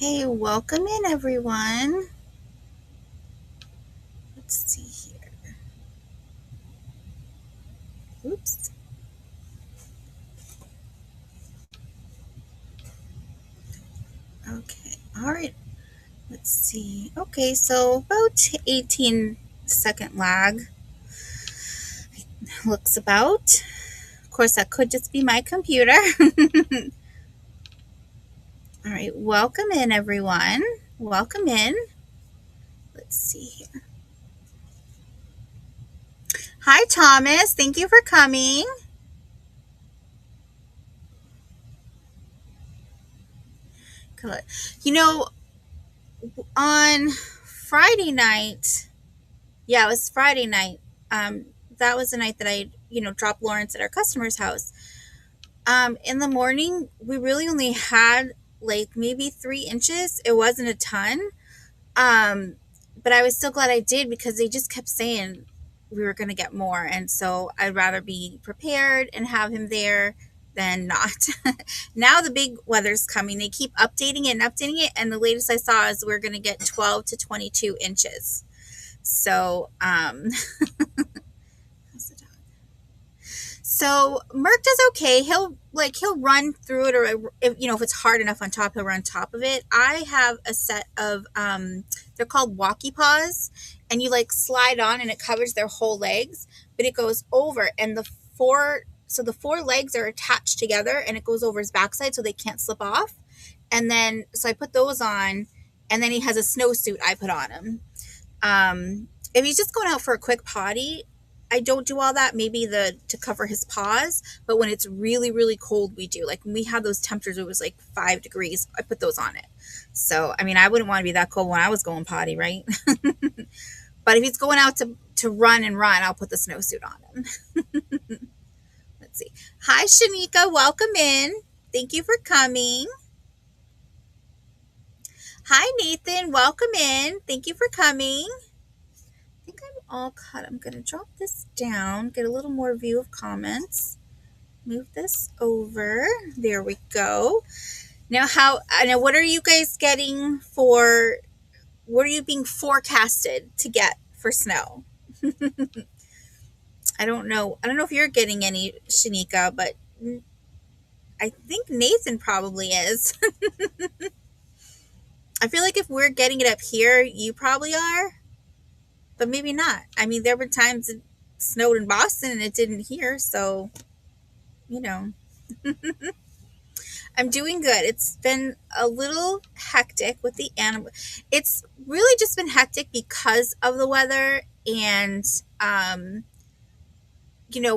Okay, welcome in everyone. Let's see here. Oops. Okay, all right. Let's see. Okay, so about 18-second lag looks about. Of course, that could just be my computer. All right, welcome in everyone. Welcome in. Let's see here. Hi, Thomas. Thank you for coming. You know, on Friday night, yeah, it was Friday night. Um, that was the night that I, dropped Lawrence at our customer's house. In the morning, we really only had like maybe 3 inches. It wasn't a ton. Um, but I was so glad I did because they just kept saying we were going to get more. And so I'd rather be prepared and have him there than not. Now the big weather's coming. They keep updating it and updating it. And the latest I saw is we're going to get 12 to 22 inches. So, how's the dog? So Merc does okay. He'll run through it, or if it's hard enough on top, he'll run top of it. I have a set of they're called walkie paws, and you like slide on, and it covers their whole legs, but it goes over, and the four legs are attached together, and it goes over his backside so they can't slip off. And then so I put those on, and then he has a snowsuit I put on him. If he's just going out for a quick potty, I don't do all that. Maybe to cover his paws, but when it's really really cold, we do. Like when we had those temperatures, it was like 5 degrees. I put those on it. So I mean, I wouldn't want to be that cold when I was going potty, right? But if he's going out to run and run, I'll put the snowsuit on him. Let's see. Hi, Shanika. Welcome in. Thank you for coming. Hi, Nathan. Welcome in. Thank you for coming. I think I'm all cut. I'm going to drop this down, get a little more view of comments. Move this over. There we go. Now, what are you guys getting what are you being forecasted to get for snow? I don't know. I don't know if you're getting any, Shanika, but I think Nathan probably is. I feel like if we're getting it up here, you probably are, but maybe not. I mean, there were times it snowed in Boston and it didn't here, so, you know. I'm doing good. It's been a little hectic with the animal. It's really just been hectic because of the weather. And,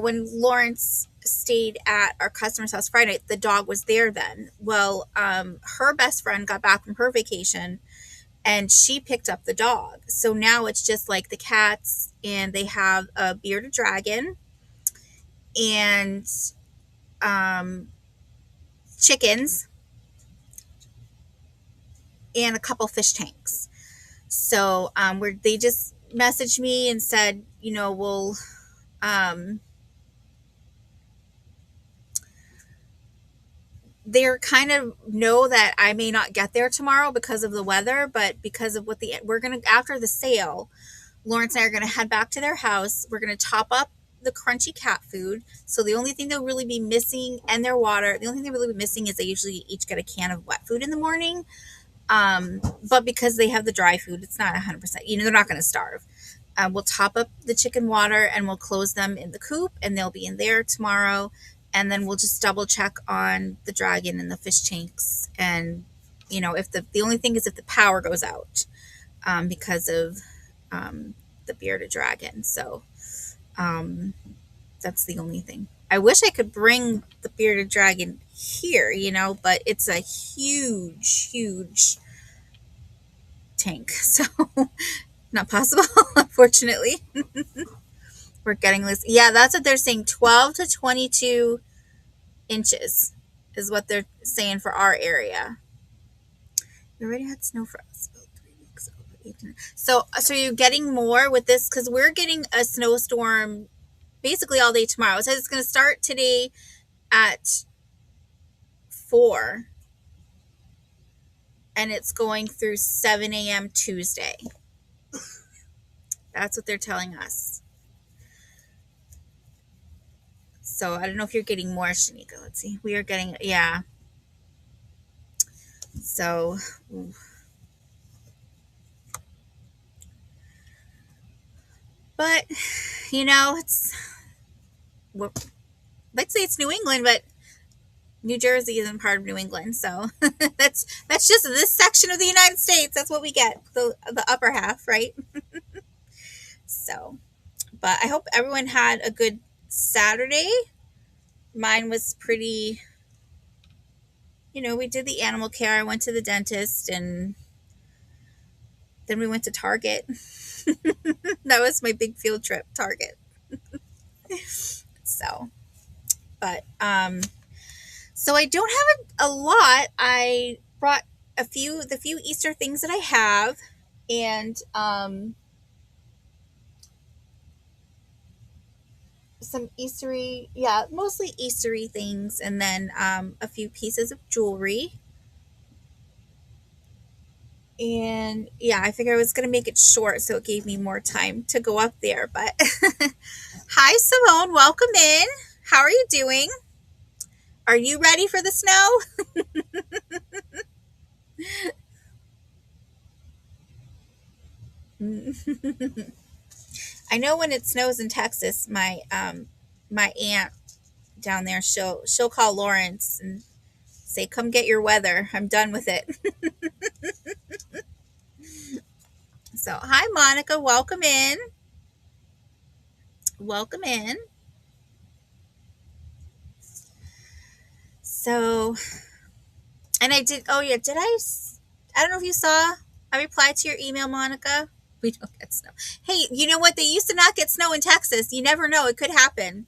when Lawrence stayed at our customer's house Friday night, the dog was there then. Well, her best friend got back from her vacation and she picked up the dog. So now it's just like the cats, and they have a bearded dragon and chickens and a couple fish tanks. So they just messaged me and said, we'll they're kind of know that I may not get there tomorrow because of the weather, but because of we're gonna, after the sale, Lawrence and I are gonna head back to their house. We're gonna top up the crunchy cat food. So the only thing they'll really be missing, and their water, the only thing they'll really be missing is they usually each get a can of wet food in the morning. But because they have the dry food, it's not 100%. They're not going to starve. We'll top up the chicken water and we'll close them in the coop, and they'll be in there tomorrow. And then we'll just double check on the dragon and the fish tanks. And, if the only thing is if the power goes out, because of the bearded dragon. So that's the only thing. I wish I could bring the bearded dragon here, but it's a huge, huge tank. So not possible, unfortunately. We're getting this. Yeah, that's what they're saying. 12 to 22 inches is what they're saying for our area. We already had snow for us about 3 weeks ago. So you're getting more with this, because we're getting a snowstorm basically all day tomorrow. It says it's going to start today at 4. and it's going through 7 a.m. Tuesday. That's what they're telling us. So I don't know if you're getting more, Shanika. Let's see. We are getting, yeah. So, but, let's say it's New England, but New Jersey isn't part of New England. So that's just this section of the United States. That's what we get, the upper half, right? So, but I hope everyone had a good Saturday. Mine was pretty, we did the animal care. I went to the dentist, and then we went to Target. That was my big field trip, Target. So, but, so I don't have a lot. I brought the few Easter things that I have, and, some Eastery, yeah, mostly Eastery things, and then a few pieces of jewelry. And yeah, I figured I was going to make it short so it gave me more time to go up there. But hi, Simone, welcome in. How are you doing? Are you ready for the snow? I know when it snows in Texas, my aunt down there, she'll call Lawrence and say, "Come get your weather. I'm done with it." So, hi, Monica. Welcome in. Welcome in. So, and I did, oh yeah, I don't know if you saw, I replied to your email, Monica. We don't get snow. Hey, you know what? They used to not get snow in Texas. You never know. It could happen.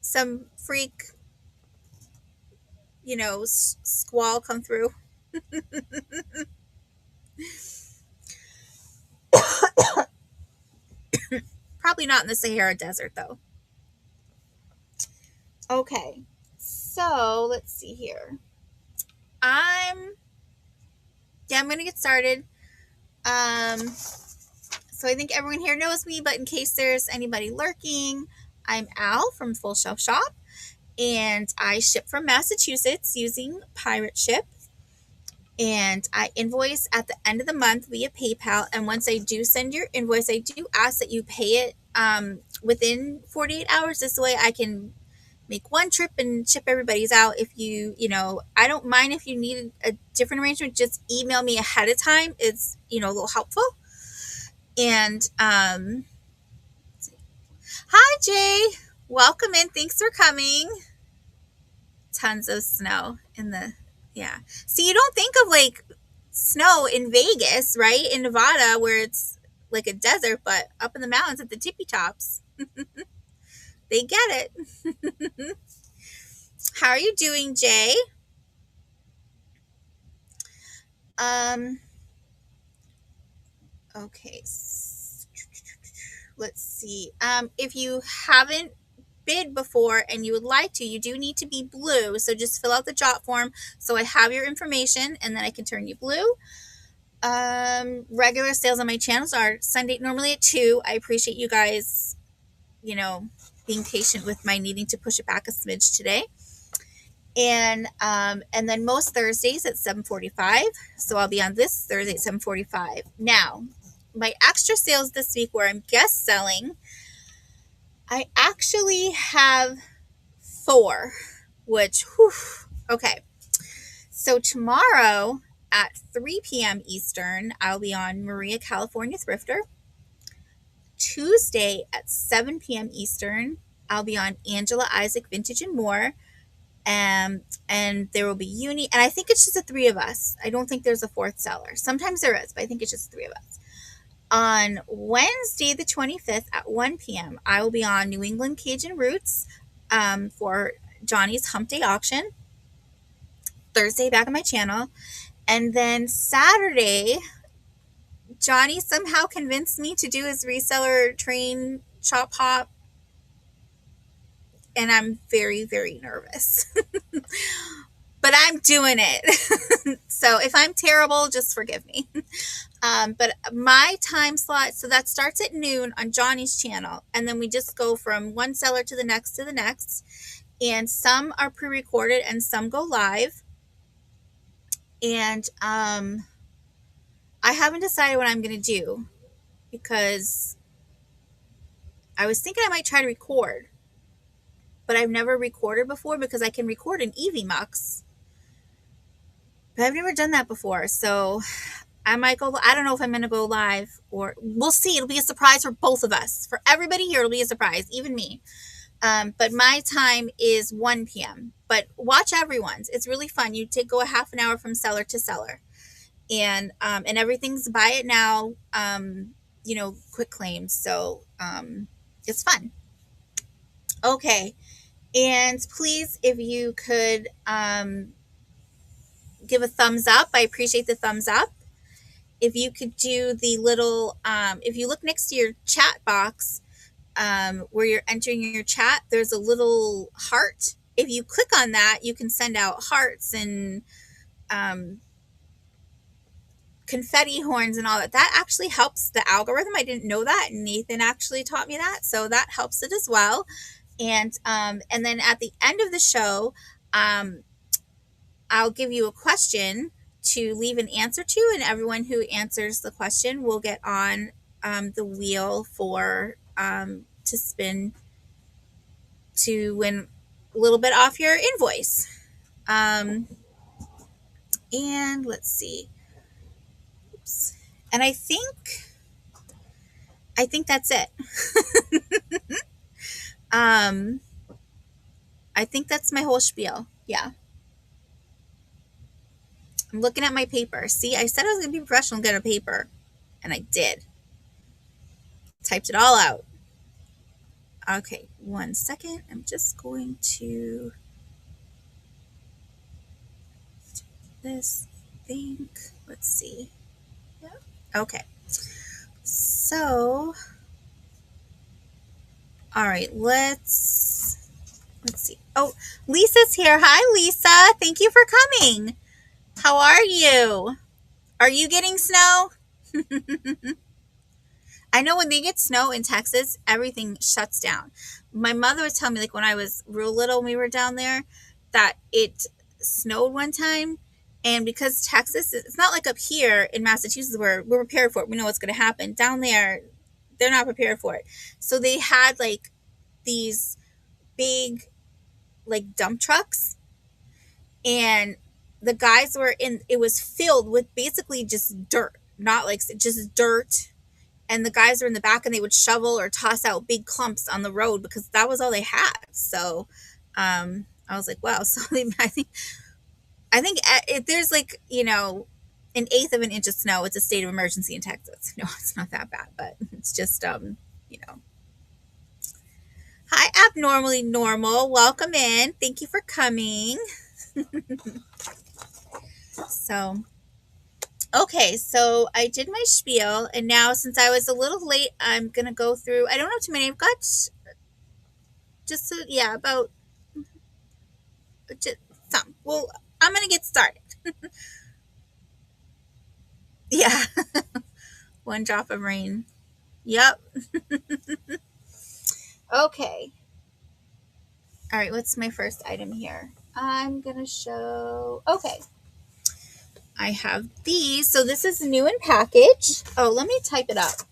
Some freak, squall come through. Probably not in the Sahara Desert, though. Okay. So, let's see here. I'm going to get started. So I think everyone here knows me, but in case there's anybody lurking, I'm Al from Full Shelf Shop, and I ship from Massachusetts using Pirate Ship. And I invoice at the end of the month via PayPal. And once I do send your invoice, I do ask that you pay it within 48 hours. This way I can make one trip and ship everybody's out. If I don't mind if you need a different arrangement, just email me ahead of time. It's, a little helpful. And hi, Jay. Welcome in. Thanks for coming. Tons of snow yeah. So you don't think of like snow in Vegas, right? In Nevada, where it's like a desert, but up in the mountains at the tippy tops, they get it. How are you doing, Jay? Okay. Let's see. If you haven't bid before and you would like to, you do need to be blue. So just fill out the jot form so I have your information, and then I can turn you blue. Regular sales on my channels are Sunday, normally at 2. I appreciate you guys, being patient with my needing to push it back a smidge today. And then most Thursdays at 7:45. So I'll be on this Thursday at 7:45. Now, my extra sales this week where I'm guest selling, I actually have 4, which, okay. So tomorrow at 3 p.m. Eastern, I'll be on Maria, California Thrifter. Tuesday at 7 p.m. Eastern, I'll be on Angela Isaac Vintage and More. And there will be Uni, and I think it's just the 3 of us. I don't think there's a 4th seller. Sometimes there is, but I think it's just 3 of us. On Wednesday, the 25th at 1 p.m., I will be on New England Cajun Roots for Johnny's Hump Day auction. Thursday, back on my channel. And then Saturday, Johnny somehow convinced me to do his reseller train chop hop. And I'm very, very nervous. But but I'm doing it. So if I'm terrible, just forgive me. But my time slot, so that starts at noon on Johnny's channel. And then we just go from one seller to the next to the next. And some are pre-recorded and some go live. And I haven't decided what I'm going to do because I was thinking I might try to record, but I've never recorded before because I can record in EasyMux, but I've never done that before. So I might go, I don't know if I'm going to go live or we'll see. It'll be a surprise for both of us. For everybody here, it'll be a surprise, even me. But my time is 1 p.m. But watch everyone's. It's really fun. You go a half an hour from seller to seller. And everything's buy it now, quick claims. So it's fun. Okay. And please, if you could give a thumbs up, I appreciate the thumbs up. If you could do the little, if you look next to your chat box where you're entering your chat, there's a little heart. If you click on that, you can send out hearts and confetti horns and all that. That actually helps the algorithm. I didn't know that. Nathan actually taught me that. So that helps it as well. And then at the end of the show, I'll give you a question to leave an answer to, and everyone who answers the question will get on the wheel for to spin to win a little bit off your invoice. And let's see. Oops. And I think that's it. I think that's my whole spiel. Yeah. I'm looking at my paper. See, I said I was going to be professional and get a paper. And I did. Typed it all out. Okay, 1 second. I'm just going to do this, I think. Let's see. Yeah. Okay. So, all right, let's see. Oh, Lisa's here. Hi, Lisa. Thank you for coming. How are you? Are you getting snow? I know when they get snow in Texas, everything shuts down. My mother was telling me, like when I was real little, when we were down there, that it snowed one time. And because Texas, it's not like up here in Massachusetts where we're prepared for it. We know what's going to happen. Down there, they're not prepared for it. So they had like these big like dump trucks. And the guys were in, it was filled with basically just dirt, not like just dirt. And the guys were in the back and they would shovel or toss out big clumps on the road because that was all they had. So I was like, wow. So I think if there's like, an eighth of an inch of snow, it's a state of emergency in Texas. No, it's not that bad, but it's just, Hi, Abnormally Normal. Welcome in. Thank you for coming. So, okay, so I did my spiel, and now since I was a little late, I'm going to go through, I don't know too many, I've got just, about just some. Well, I'm going to get started. Yeah. One drop of rain. Yep. Okay. All right, what's my first item here? I'm going to show, okay. I have these. So this is new in package. Oh, let me type it up.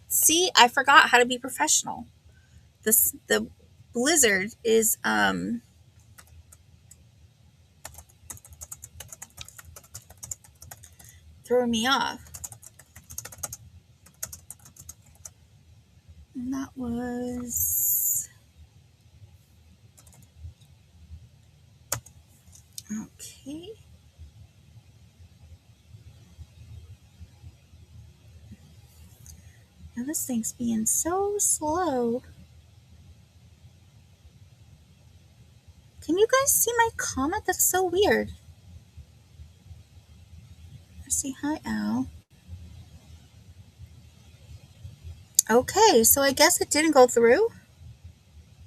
See, I forgot how to be professional. The blizzard is throwing me off. And that was okay. Now this thing's being so slow. Can you guys see my comment? That's so weird. Let's see. Hi, Al. Okay, so I guess it didn't go through.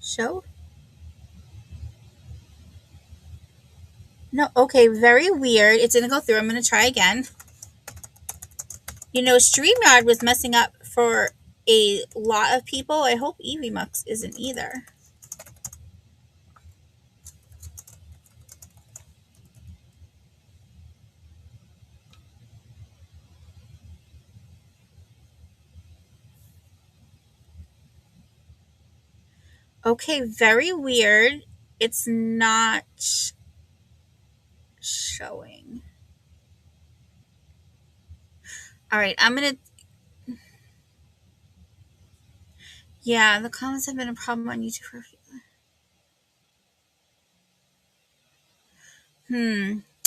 Show. No, okay, very weird. It's gonna go through. I'm gonna try again. StreamYard was messing up for a lot of people. I hope EVMux isn't either. Okay, very weird. It's not showing. All right, I'm gonna. Yeah, the comments have been a problem on YouTube for a few.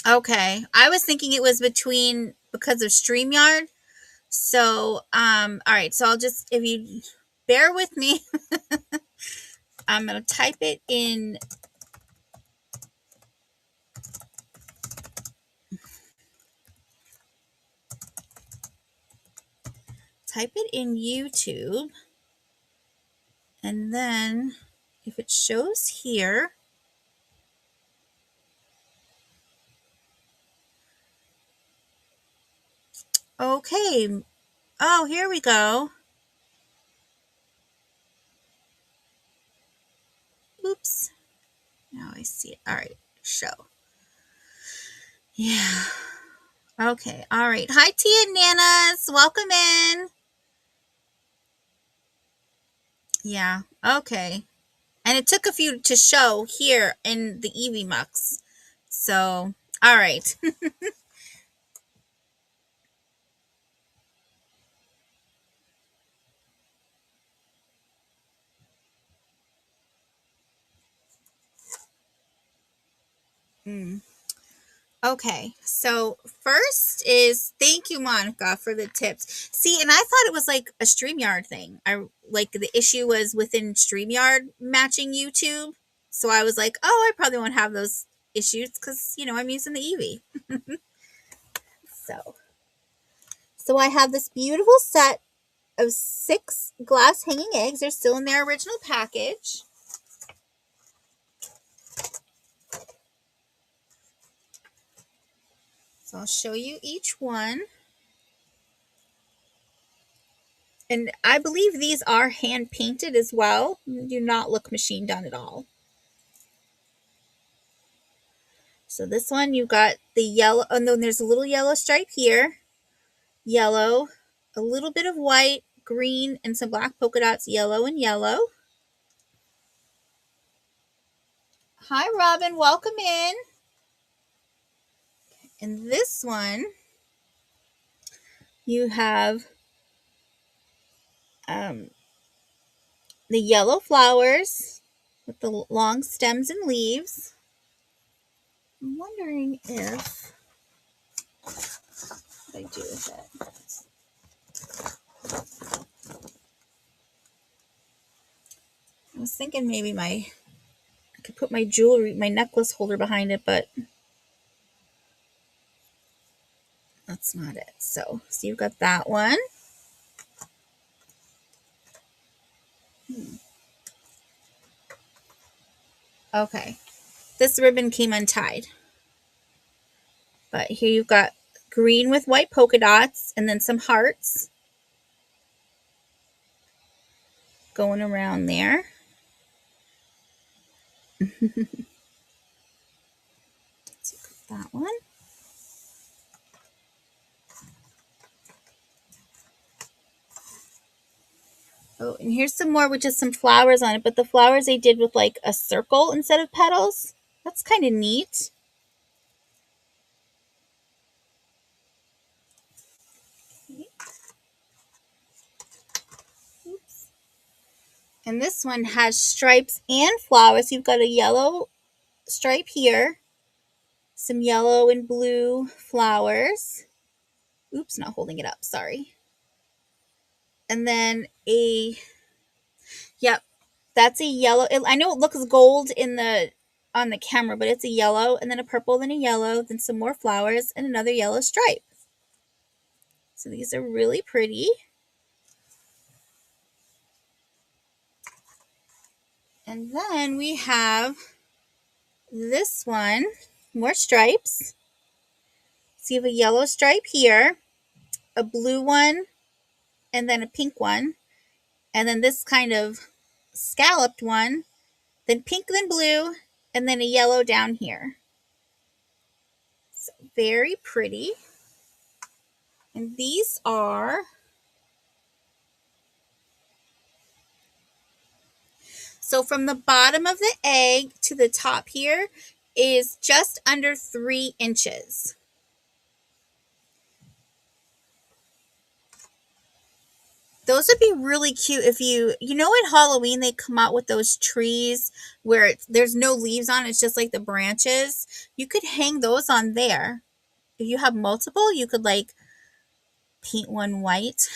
Okay. I was thinking it was between because of StreamYard. So, all right. So I'll just, if you bear with me, I'm going to type it in YouTube. And then if it shows here, okay. Oh, here we go. Oops. Now I see it. All right. Show. Yeah. Okay. All right. Hi, Tia and Nanas. Welcome in. Yeah. Okay. And it took a few to show here in the EVMux. So, all right. Okay, so first is thank you, Monica, for the tips. See, and I thought it was like a StreamYard thing. I like the issue was within StreamYard matching YouTube. So I was like, oh, I probably won't have those issues because I'm using the Eevee. So I have this beautiful set of 6 glass hanging eggs. They're still in their original package. So I'll show you each one. And I believe these are hand painted as well. They do not look machine done at all. So this one, you got the yellow, and then there's a little yellow stripe here. Yellow, a little bit of white, green, and some black polka dots, yellow and yellow. Hi, Robin. Welcome in. And this one, you have the yellow flowers with the long stems and leaves. I'm wondering if what I do with it. I was thinking maybe I could put my jewelry, my necklace holder behind it, but that's not it. So you've got that one. Okay. This ribbon came untied. But here you've got green with white polka dots and then some hearts going around there. Let's that one. Oh, and here's some more with just some flowers on it, but the flowers they did with like a circle instead of petals. That's kind of neat. Oops. And this one has stripes and flowers. You've got a yellow stripe here, some yellow and blue flowers. Oops, not holding it up, sorry. And then yep, that's a yellow. I know it looks gold on the camera, but it's a yellow, and then a purple, then a yellow, then some more flowers, and another yellow stripe. So these are really pretty. And then we have this one. more stripes. So you have a yellow stripe here, a blue one, and then a pink one, and then this kind of scalloped one, then pink, then blue, and then a yellow down here. So very pretty. And these are, so from the bottom of the egg to the top here is just under 3 inches. Those would be really cute if you know at Halloween they come out with those trees where there's no leaves on, it's just like the branches. You could hang those on there. If you have multiple, you could like paint one white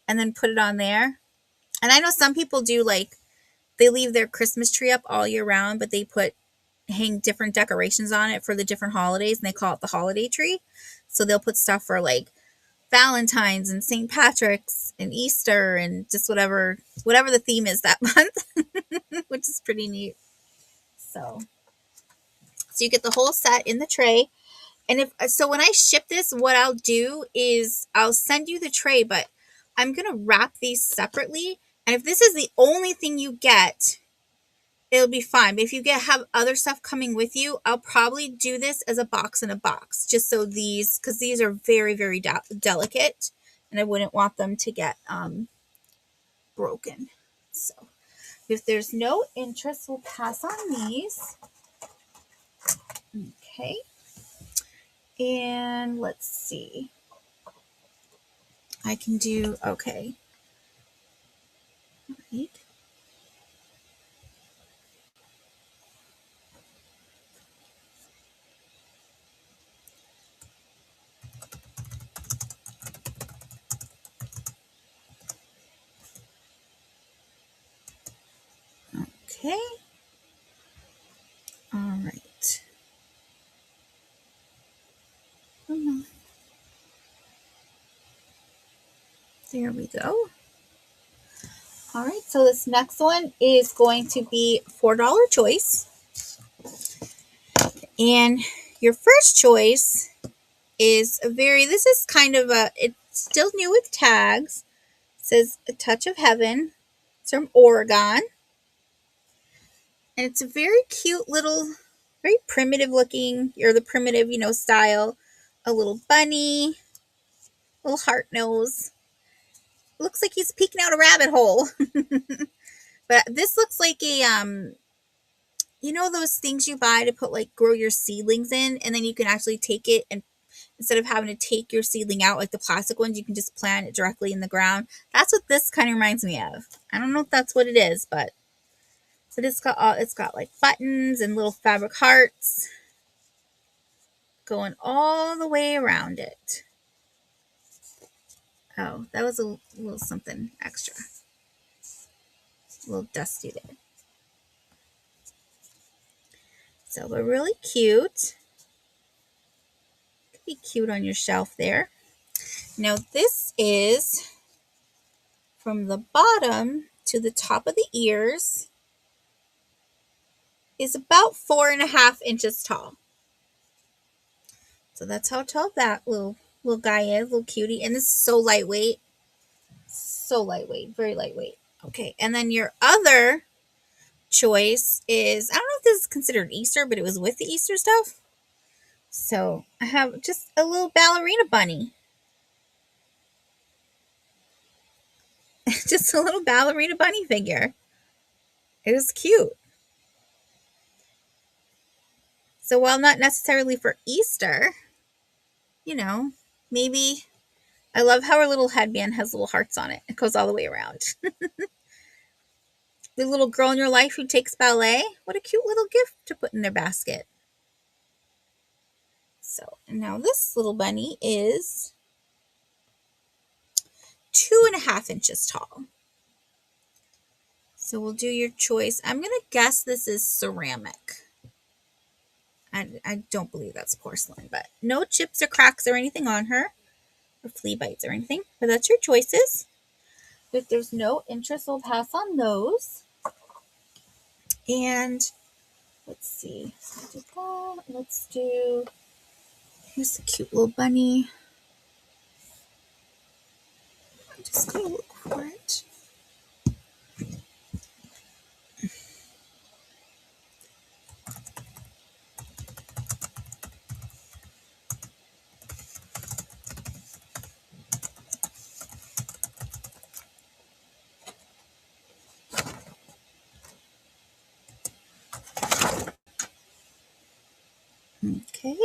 and then put it on there. And I know some people do like they leave their Christmas tree up all year round, but they hang different decorations on it for the different holidays and they call it the holiday tree. So they'll put stuff for like Valentine's and St. Patrick's and Easter and just whatever the theme is that month, which is pretty neat. So you get the whole set in the tray. And when I ship this, what I'll do is I'll send you the tray, but I'm going to wrap these separately. And if this is the only thing you get, it'll be fine. But if you have other stuff coming with you, I'll probably do this as a box in a box, just so because these are very, very delicate, and I wouldn't want them to get broken. So if there's no interest, we'll pass on these. Okay. And let's see. I can do, okay. All right. Okay. All right. There we go. All right, so this next one is going to be $4 choice. And your first choice is this is kind of it's still new with tags. It says A Touch of Heaven. It's from Oregon. And it's a very cute little, very primitive looking, or the primitive, style. A little bunny, little heart nose. Looks like he's peeking out a rabbit hole. But this looks like a those things you buy to put like grow your seedlings in, and then you can actually take it, and instead of having to take your seedling out like the plastic ones, you can just plant it directly in the ground. That's what this kind of reminds me of. I don't know if that's what it is, but it's got like buttons and little fabric hearts going all the way around it. Oh, that was a little something extra. A little dusty there. So, but really cute. Could be cute on your shelf there. Now, this is from the bottom to the top of the ears is about 4.5 inches tall. So that's how tall that little guy is, little cutie. And this is so lightweight. So lightweight, very lightweight. Okay, and then your other choice is, I don't know if this is considered Easter, but it was with the Easter stuff. So I have just a little ballerina bunny. Just a little ballerina bunny figure. It was cute. So while not necessarily for Easter, maybe I love how her little headband has little hearts on it. It goes all the way around. The little girl in your life who takes ballet. What a cute little gift to put in their basket. So now this little bunny is 2.5 inches tall. So we'll do your choice. I'm going to guess this is ceramic. I don't believe that's porcelain, but no chips or cracks or anything on her, or flea bites or anything. But that's your choices. If there's no interest, we'll pass on those. And let's see. Let's do, here's the cute little bunny. I'm just gonna look for it. Okay.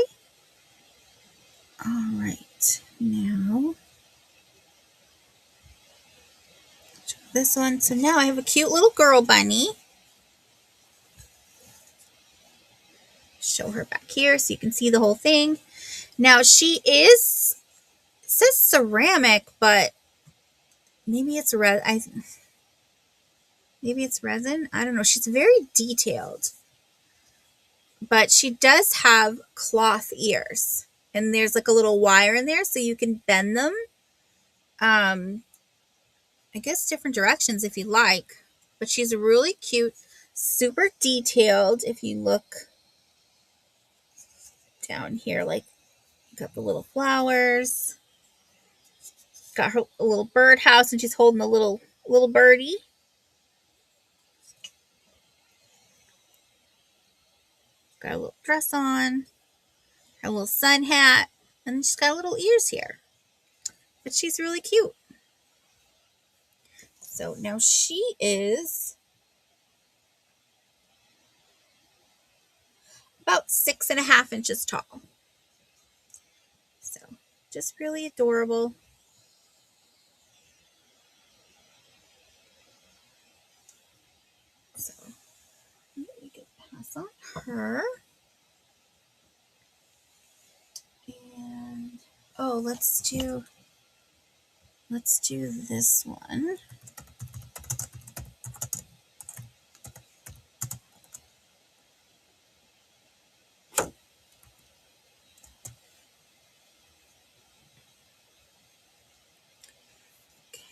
All right. Now, this one. So now I have a cute little girl bunny. Show her back here so you can see the whole thing. Now she is, it says ceramic, but maybe it's maybe it's resin. I don't know. She's very detailed, but she does have cloth ears, and there's like a little wire in there so you can bend them. I guess different directions if you like, but she's really cute, super detailed. If you look down here, like, got the little flowers, got her a little birdhouse, and she's holding a little birdie. Got a little dress on, her little sun hat, and she's got little ears here. But she's really cute. So now she is about 6.5 inches tall. So just really adorable. So we can pass on her. And oh, let's do this one.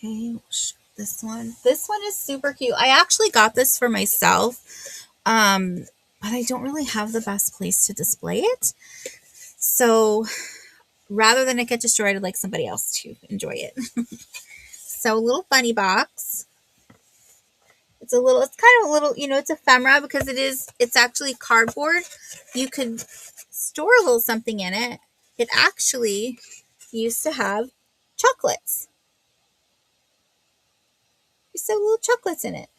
Okay, we'll show this one. This one is super cute. I actually got this for myself, but I don't really have the best place to display it. So rather than it get destroyed, I'd like somebody else to enjoy it. So a little bunny box. It's kind of a little, it's ephemera because it's actually cardboard. You could store a little something in it. It actually used to have chocolates. You have little chocolates in it.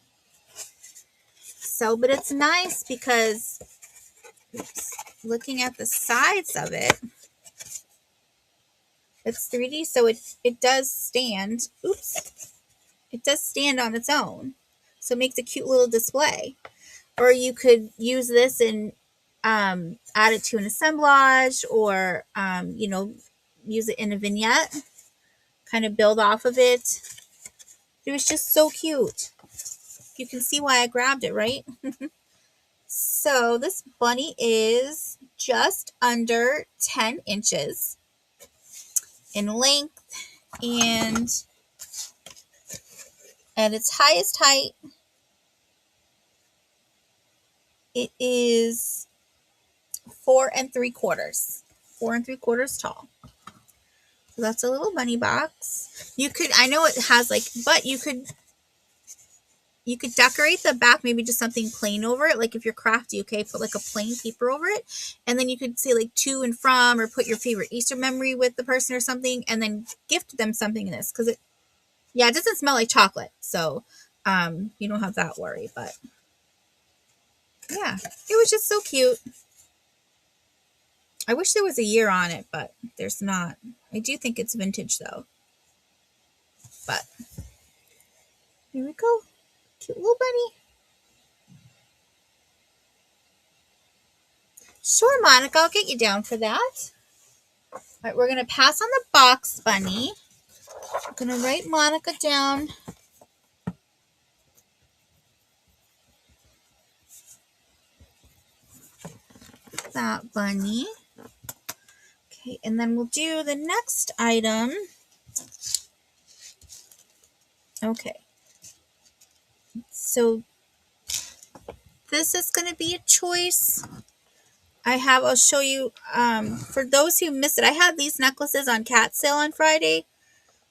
So, but it's nice because looking at the sides of it, it's 3D, so it does stand. Oops. It does stand on its own. So it makes a cute little display. Or you could use this and add it to an assemblage, or use it in a vignette, kind of build off of it. It was just so cute. You can see why I grabbed it, right? So this bunny is just under 10 inches in length, and at its highest height, it is 4 3/4. 4 3/4 tall. So that's a little bunny box. I know it has but you could decorate the back, maybe just something plain over it. Like if you're crafty, okay, put like a plain paper over it. And then you could say like to and from, or put your favorite Easter memory with the person or something, and then gift them something in this. Because it doesn't smell like chocolate. So you don't have that worry. But yeah, it was just so cute. I wish there was a year on it, but there's not. I do think it's vintage though. But here we go. Cute little bunny. Sure, Monica, I'll get you down for that. All right, we're going to pass on the box bunny. I'm going to write Monica down. That bunny. Okay, and then we'll do the next item. Okay. So This is going to be a choice. I'll show you, for those who missed it, I had these necklaces on cat sale on Friday.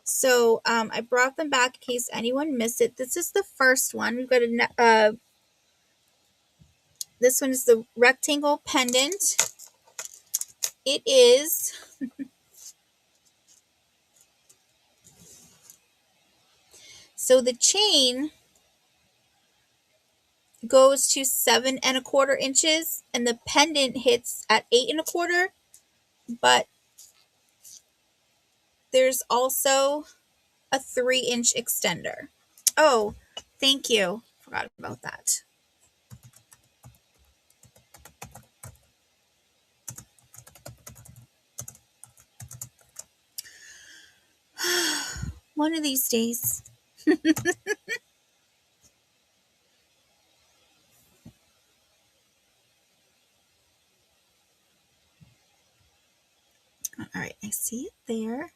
So I brought them back in case anyone missed it. This is the first one. We've got this one is the rectangle pendant. It is so the chain goes to 7¼ inches, and the pendant hits at 8¼ but there's also a 3-inch extender. Oh, thank you. Forgot about that. One of these days. All right, I see it there.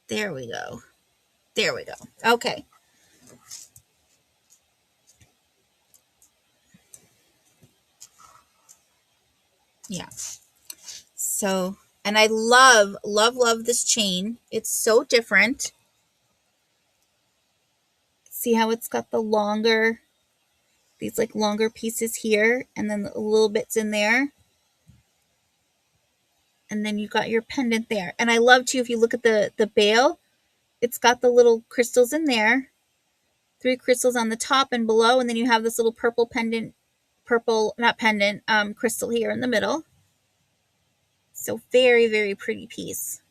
There we go. There we go. Okay. Yeah. So, and I love, love, love this chain. It's so different. See how it's got the longer, these like longer pieces here, and then the little bits in there. And then you got your pendant there. And I love too, if you look at the bail, it's got the little crystals in there. 3 crystals on the top and below, and then you have this little purple pendant, crystal here in the middle. So very, very pretty piece.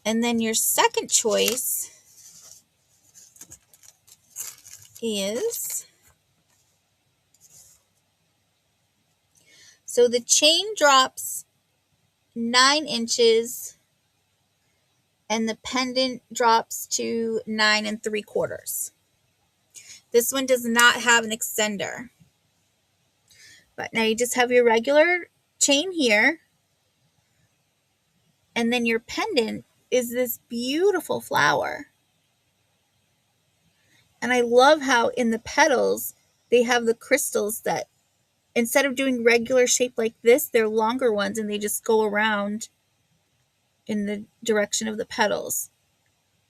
And then your second choice is, so the chain drops 9 inches and the pendant drops to 9¾ This one does not have an extender. But now you just have your regular chain here. And then your pendant is this beautiful flower. And I love how in the petals, they have the crystals that, instead of doing regular shape like this, they're longer ones and they just go around in the direction of the petals.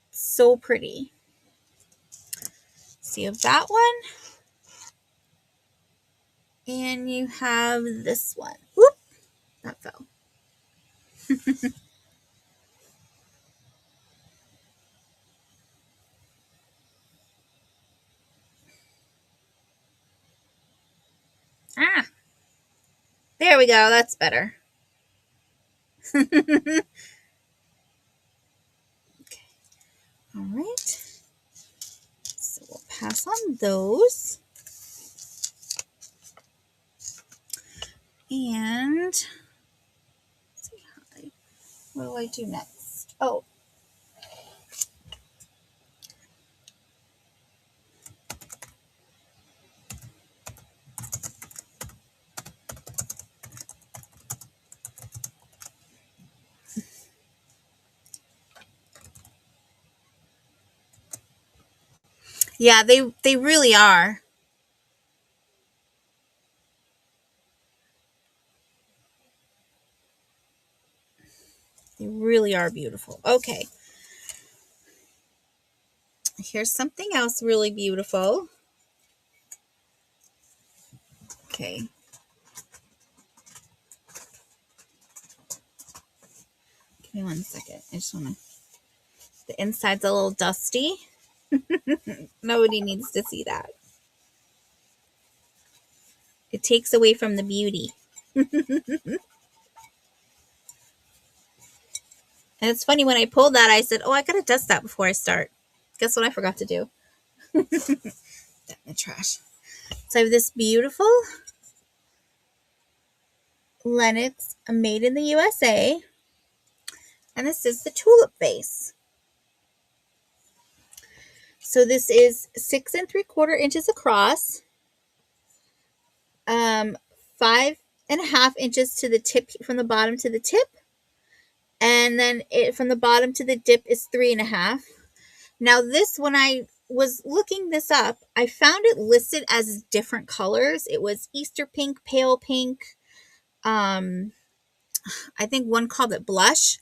So pretty. So you have that one. And you have this one. Whoop! That fell. Ah! There we go. That's better. Okay. All right. So we'll pass on those. And what do I do next? Oh. Yeah, they really are. They really are beautiful. Okay. Here's something else really beautiful. Okay. Give me 1 second. I just want to... The inside's a little dusty. Nobody needs to see that. It takes away from the beauty. And it's funny, when I pulled that, I said, oh, I gotta dust that before I start. Guess what I forgot to do? That in the trash. So I have this beautiful Lennox made in the USA. And this is the tulip vase. So this is 6¾ inches across. 5½ inches to the tip, from the bottom to the tip. And then from the bottom to the dip is 3½. Now this, when I was looking this up, I found it listed as different colors. It was Easter pink, pale pink. Um, I think one called it blush.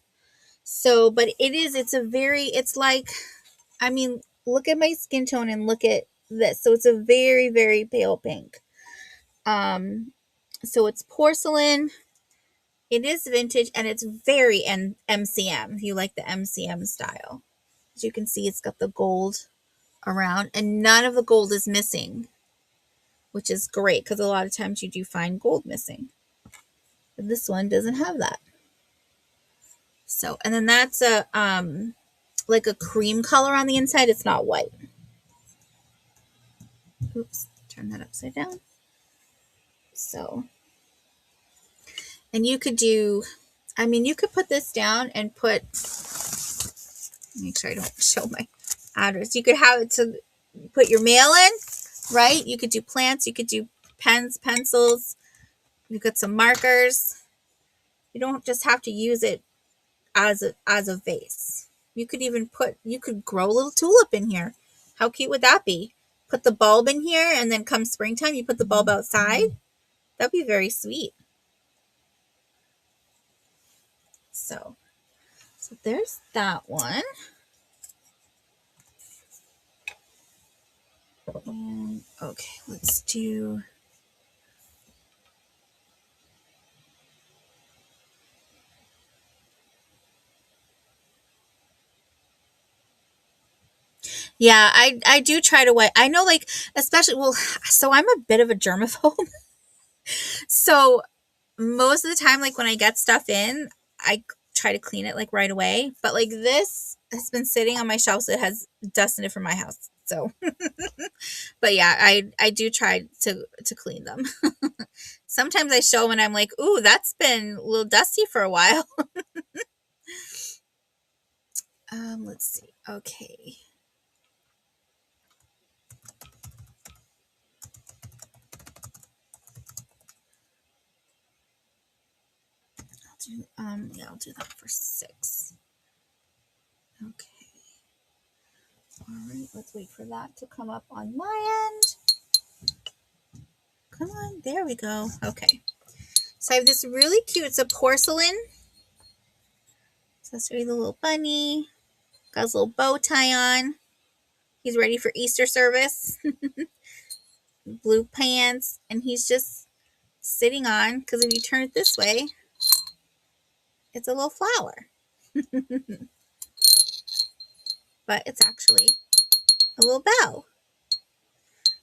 So, but it's like, I mean, look at my skin tone and look at this. So it's a very, very pale pink. So it's porcelain. It is vintage and it's very MCM. If you like the MCM style, as you can see, it's got the gold around and none of the gold is missing, which is great because a lot of times you do find gold missing. But this one doesn't have that. So, and then that's a like a cream color on the inside. It's not white. Oops, turn that upside down. So, and you could do, I mean, you could put this down and put, make sure I don't show my address. You could have it to put your mail in, right? You could do plants, you could do pens, pencils, you could some markers. You don't just have to use it as a vase. You could even you could grow a little tulip in here. How cute would that be? Put the bulb in here and then come springtime, you put the bulb outside. That'd be very sweet. So there's that one. And okay, let's do. Yeah, I do try to wipe. I know, like, especially, well, so I'm a bit of a germaphobe. So most of the time, like when I get stuff in, I try to clean it like right away. But like this has been sitting on my shelf, so it has dust in it from my house. So, but yeah, I do try to clean them. Sometimes I show them and I'm like, ooh, that's been a little dusty for a while. Let's see. Okay. Yeah, I'll do that for 6. Okay. All right, let's wait for that to come up on my end. Come on, there we go. Okay. So I have this really cute, it's a porcelain. So that's really the little bunny. Got his little bow tie on. He's ready for Easter service. Blue pants, and he's just sitting on, because if you turn it this way, it's a little flower. But it's actually a little bow.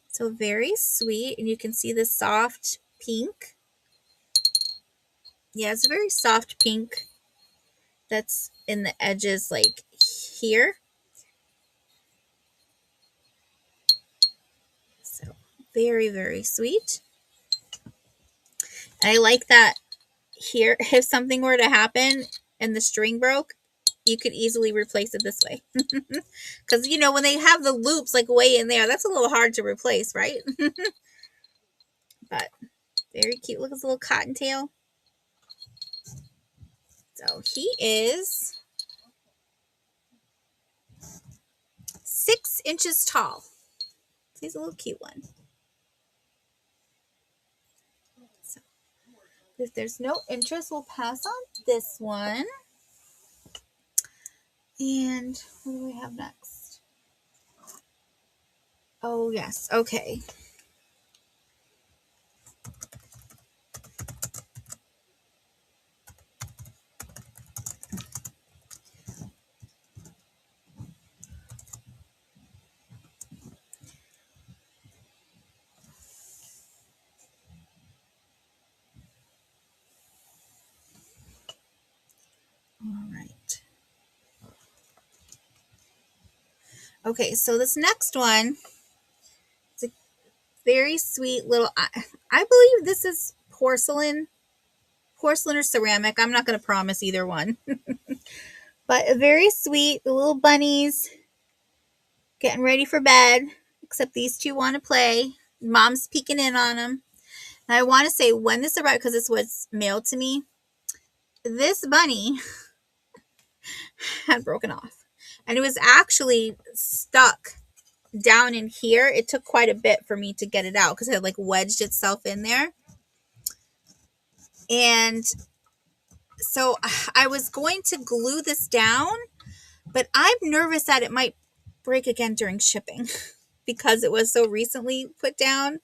So very sweet, and you can see the soft pink. Yeah, it's a very soft pink that's in the edges, like here. So very, very sweet. And I like that here, if something were to happen and the string broke, you could easily replace it this way. Because, you know, when they have the loops like way in there, that's a little hard to replace, right? But very cute. Look at his little cottontail. So he is 6 inches tall. He's a little cute one. So if there's no interest, we'll pass on this one. And what do we have next? Oh, yes. Okay. All right. Okay, so this next one, it's a very sweet little, I believe this is porcelain or ceramic. I'm not going to promise either one. But a very sweet, the little bunnies getting ready for bed, except these two want to play. Mom's peeking in on them. And I want to say when this arrived, because this was mailed to me, this bunny had broken off. And it was actually stuck down in here, it took quite a bit for me to get it out because it had like wedged itself in there. And so I was going to glue this down, but I'm nervous that it might break again during shipping because it was so recently put down.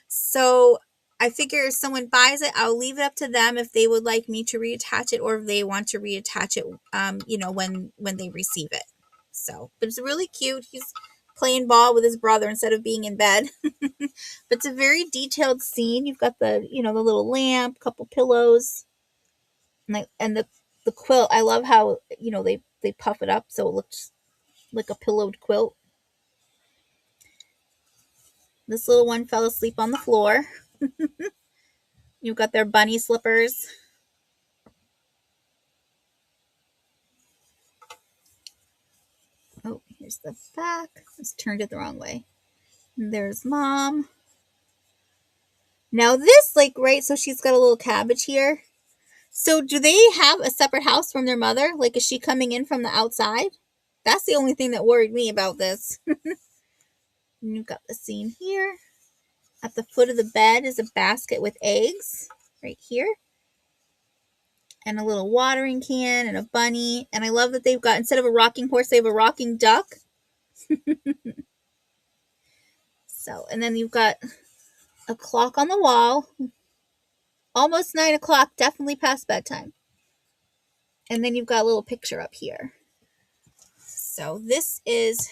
So I figure if someone buys it, I'll leave it up to them if they would like me to reattach it or if they want to reattach it, when they receive it. So, but it's really cute. He's playing ball with his brother instead of being in bed. But it's a very detailed scene. You've got the little lamp, couple pillows, and the quilt. I love how they puff it up so it looks like a pillowed quilt. This little one fell asleep on the floor. You've got their bunny slippers. Oh, here's the back. Just turned it the wrong way. And there's mom. Now this, right, so she's got a little cabbage here. So do they have a separate house from their mother? Like, is she coming in from the outside? That's the only thing that worried me about this. And you've got the scene here. At the foot of the bed is a basket with eggs right here. And a little watering can and a bunny. And I love that they've got, instead of a rocking horse, they have a rocking duck. So, and then you've got a clock on the wall. Almost 9 o'clock, definitely past bedtime. And then you've got a little picture up here. So this is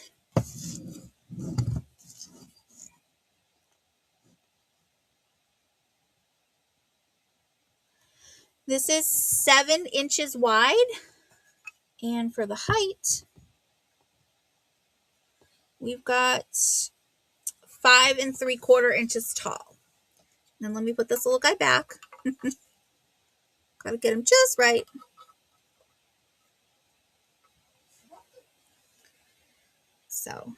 7 inches wide. And for the height, we've got 5 3/4 inches tall. Then let me put this little guy back. Gotta get him just right. So,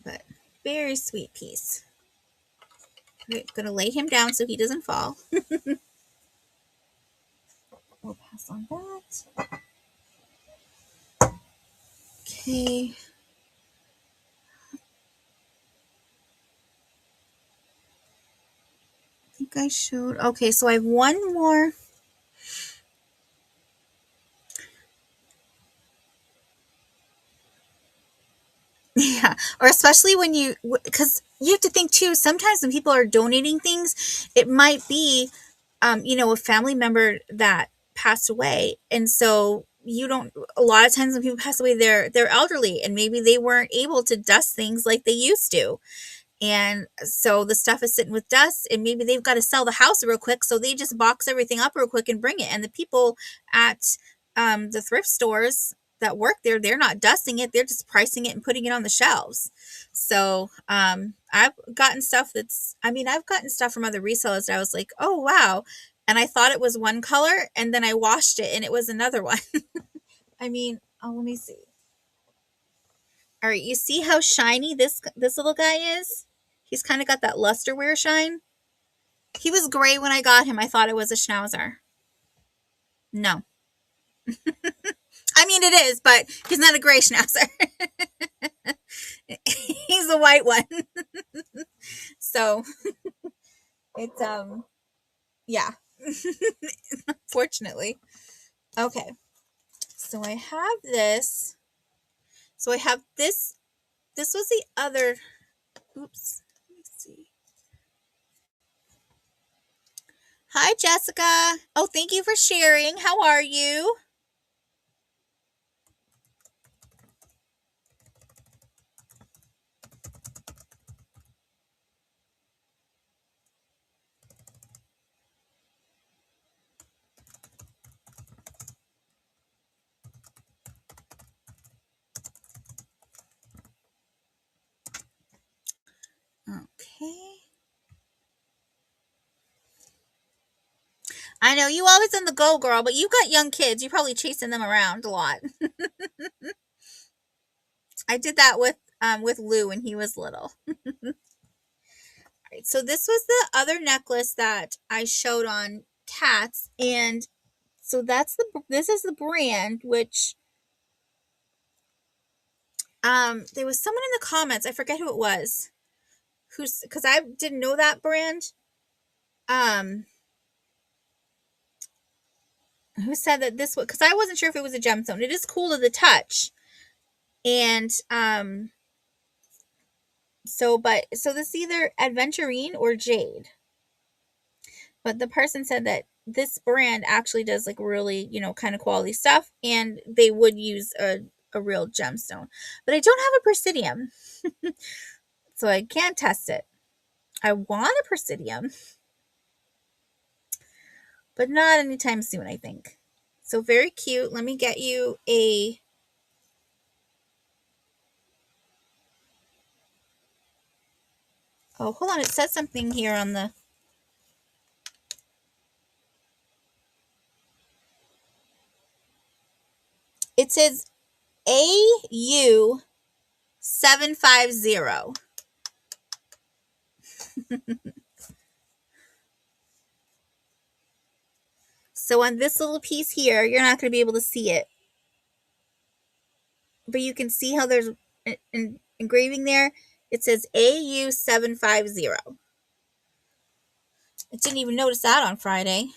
but very sweet piece. I'm gonna lay him down so he doesn't fall. We'll pass on that. Okay. I think I showed. Okay, so I have one more. Yeah, or especially when because you have to think too, sometimes when people are donating things, it might be, a family member that passed away. And so a lot of times when people pass away, they're elderly and maybe they weren't able to dust things like they used to. And so the stuff is sitting with dust and maybe they've got to sell the house real quick. So they just box everything up real quick and bring it. And the people at the thrift stores that work there, they're not dusting it. They're just pricing it and putting it on the shelves. So I've gotten stuff I've gotten stuff from other resellers that I was like, oh, wow. And I thought it was one color and then I washed it and it was another one. Let me see. All right, you see how shiny this little guy is? He's kind of got that lusterware shine. He was gray when I got him. I thought it was a schnauzer. No. It is, but he's not a gray schnauzer. He's a white one. So, it's yeah. Fortunately. Okay. So I have this. So I have this. This was the other. Oops. Let me see. Hi, Jessica. Oh, thank you for sharing. How are you? Okay. I know you always on the go, girl, but you got young kids. You're probably chasing them around a lot. I did that with Lou when he was little. Right, so this was the other necklace that I showed on cats, and so this is the brand, which There was someone in the comments, I forget who it was, because I didn't know that brand. Who said that this was, because I wasn't sure if it was a gemstone. It is cool to the touch. And so this is either aventurine or jade. But the person said that this brand actually does like really, kind of quality stuff, and they would use a real gemstone. But I don't have a Presidium, so I can't test it. I want a Presidium, but not anytime soon, I think. So very cute. Let me get you a... Oh, hold on. It says something here on the... It says AU750. So on this little piece here, you're not going to be able to see it. But you can see how there's an engraving there. It says AU750. I didn't even notice that on Friday.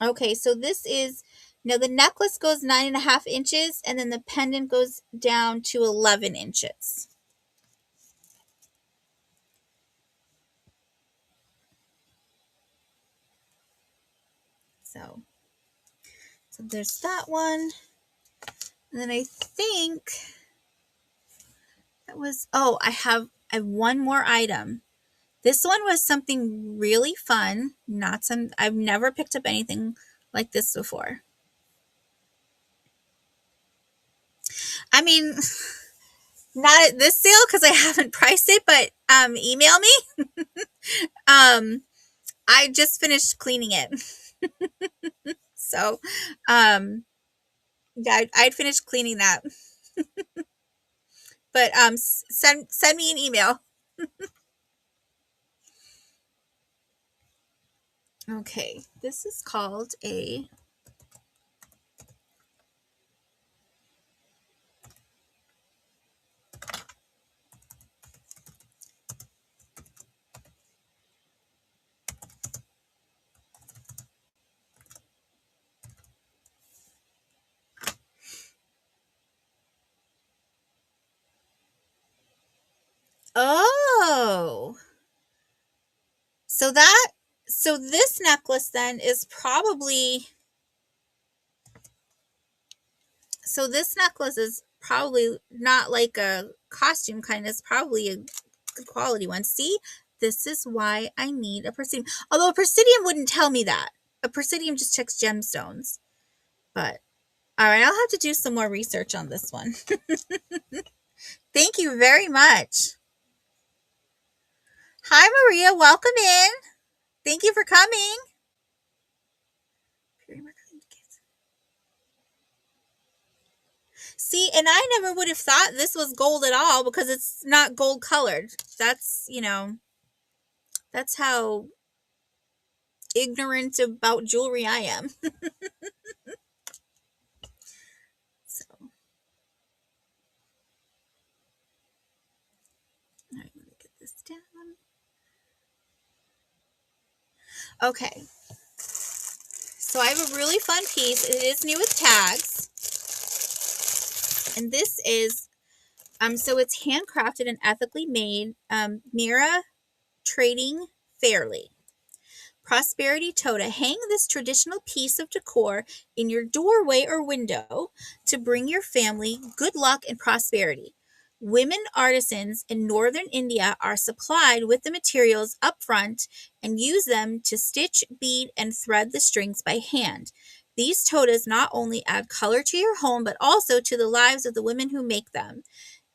Okay, so this is... Now the necklace goes 9.5 inches, and then the pendant goes down to 11 inches. So there's that one. And then I think that was... Oh, I have one more item. This one was something really fun. I've never picked up anything like this before. I mean, not at this sale because I haven't priced it, but email me. I just finished cleaning it. So, yeah, I'd finished cleaning that. But send me an email. Okay, this is called a... Oh, so this necklace then is probably... So this necklace is probably not like a costume kind. It's probably a good quality one. See, this is why I need a Presidium. Although a Presidium wouldn't tell me that. A Presidium just checks gemstones. But, all right, I'll have to do some more research on this one. Thank you very much. Hi, Maria. Welcome in. Thank you for coming. See, and I never would have thought this was gold at all because it's not gold colored. That's, that's how ignorant about jewelry I am. So, all right, let me get this down. Okay. So I have a really fun piece. It is new with tags. And this is, so it's handcrafted and ethically made. Mira Trading Fairly. Prosperity Toda. Hang this traditional piece of decor in your doorway or window to bring your family good luck and prosperity. Women artisans in northern India are supplied with the materials up front and use them to stitch, bead, and thread the strings by hand. These todas not only add color to your home, but also to the lives of the women who make them.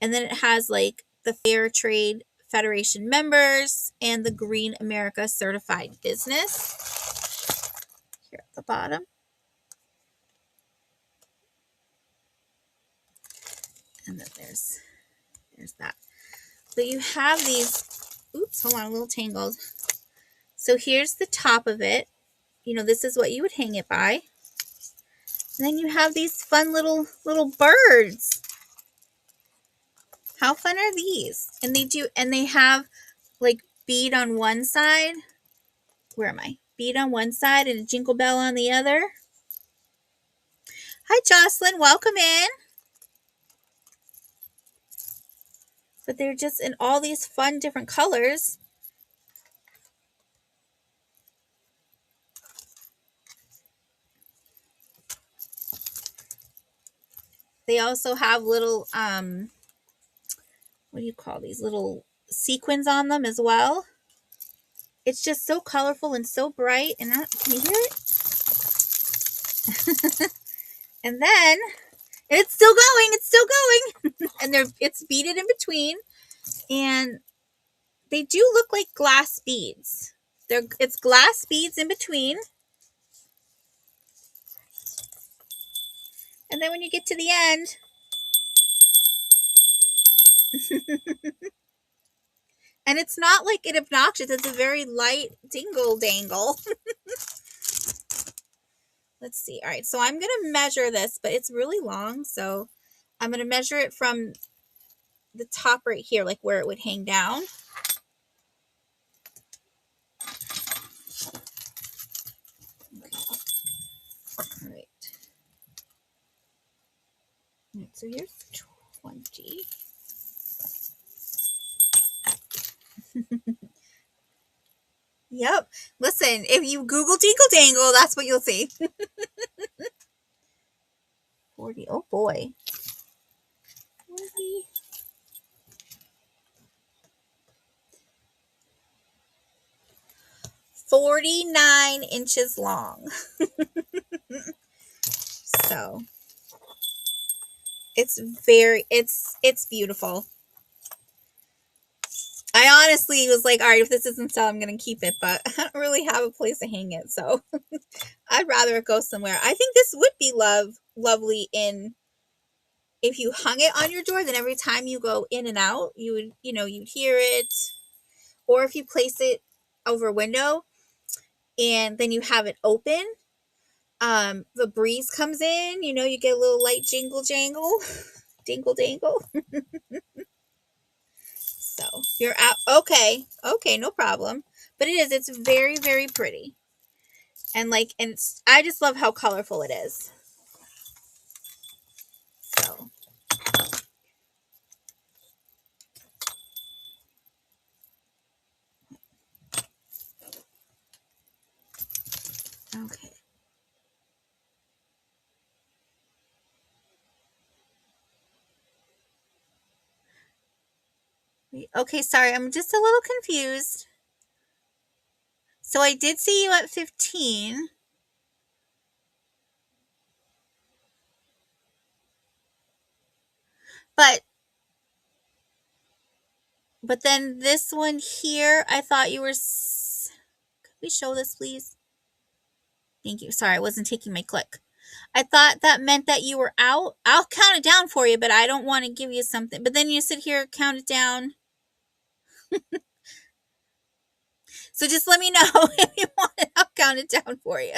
And then it has like the Fair Trade Federation members and the Green America Certified Business here at the bottom. And then there's that. But you have these... Oops, hold on, a little tangled. So here's the top of it. This is what you would hang it by. And then you have these fun little birds. How fun are these? And they have like bead on one side. Where am I? Bead on one side and a jingle bell on the other. Hi, Jocelyn. Welcome in. But they're just in all these fun different colors. They also have little, what do you call these? Little sequins on them as well. It's just so colorful and so bright. And can you hear it? And then it's still going. It's still going. And it's beaded in between. And they do look like glass beads. It's glass beads in between. And then when you get to the end, and it's not like it obnoxious. It's a very light dingle dangle. Let's see. All right. So I'm going to measure this, but it's really long. So I'm going to measure it from the top right here, like where it would hang down. Okay. All right. All right. So here's 20. Yep. Listen, if you Google Dingle Dangle, that's what you'll see. 40. Oh boy. 40. 49 inches long. So it's beautiful. I honestly was like, all right, if this isn't so, I'm going to keep it, but I don't really have a place to hang it. So I'd rather it go somewhere. I think this would be lovely if you hung it on your door, then every time you go in and out, you'd hear it. Or if you place it over a window and then you have it open, the breeze comes in, you get a little light jingle jangle, dingle dangle. So you're out. Okay, no problem. But it's very, very pretty. And I just love how colorful it is. So. Okay. Okay, sorry, I'm just a little confused. So I did see you at 15. But then this one here, I thought you were... Could we show this, please? Thank you. Sorry, I wasn't taking my click. I thought that meant that you were out. I'll count it down for you, but I don't want to give you something. But then you sit here, count it down. So just let me know if you want it. I'll count it down for you.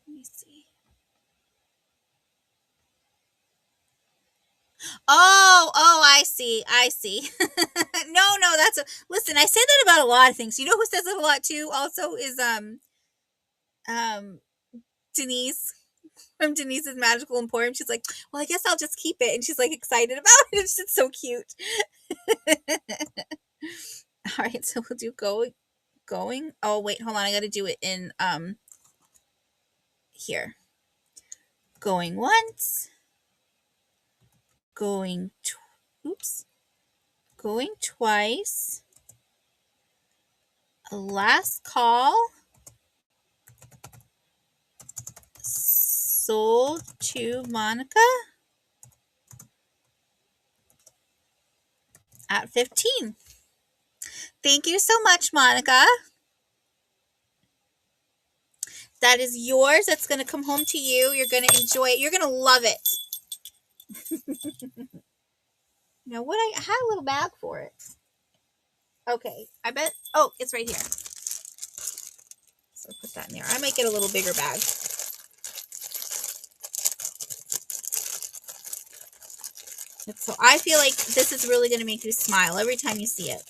Let me see. Oh, I see. No, listen, I say that about a lot of things. You know who says it a lot too also is Denise from Denise's Magical Emporium. She's like, well, I guess I'll just keep it. And she's like excited about it. It's just so cute. All right, so we'll do going. Oh, wait, hold on. I got to do it in here. Going once. Going going twice. A last call. Sold to Monica at 15. Thank you so much, Monica. That is yours. That's going to come home to you. You're going to enjoy it. You're going to love it. Now, I had a little bag for it. Okay, I bet. Oh, it's right here. So put that in there. I might get a little bigger bag. So I feel like this is really going to make you smile every time you see it.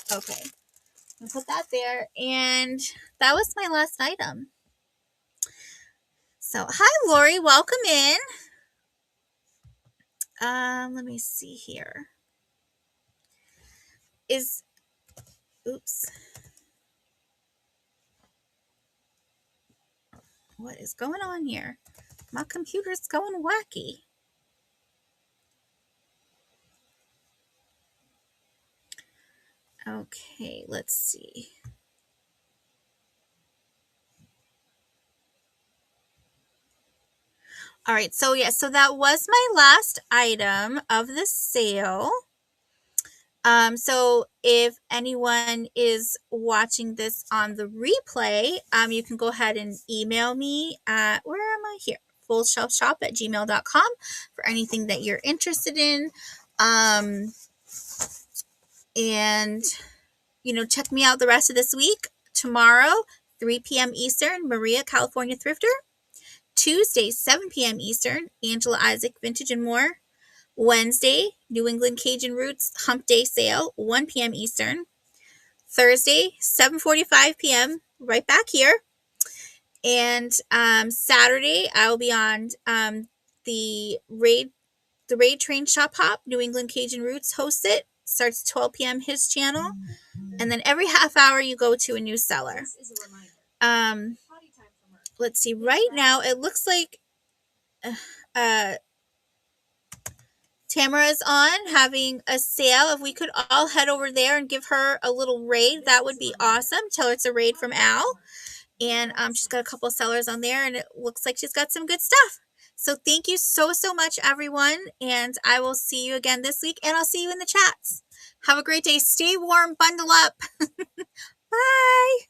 Okay, I'll put that there. And that was my last item. So, hi, Lori. Welcome in. Let me see here. Oops. What is going on here? My computer's going wacky. Okay, let's see. All right, so yeah, so that was my last item of the sale. So if anyone is watching this on the replay, you can go ahead and email me at, where am I here? fullshelfshop@gmail.com for anything that you're interested in. And, check me out the rest of this week. Tomorrow, 3 p.m. Eastern, Maria, California Thrifter. Tuesday, 7 p.m. Eastern, Angela Isaac Vintage and More. Wednesday, New England Cajun Roots Hump Day Sale, 1 p.m. Eastern. Thursday, 7:45 p.m., right back here. And Saturday, I will be on the Raid Train Shop Hop. New England Cajun Roots hosts it. Starts 12 p.m. his channel. And then every half hour, you go to a new seller. Let's see. Right now, it looks like Tamara's on having a sale. If we could all head over there and give her a little raid, that would be awesome. Tell her it's a raid from Al. And she's got a couple sellers on there, and it looks like she's got some good stuff. So thank you so much, everyone. And I will see you again this week, and I'll see you in the chats. Have a great day. Stay warm. Bundle up. Bye.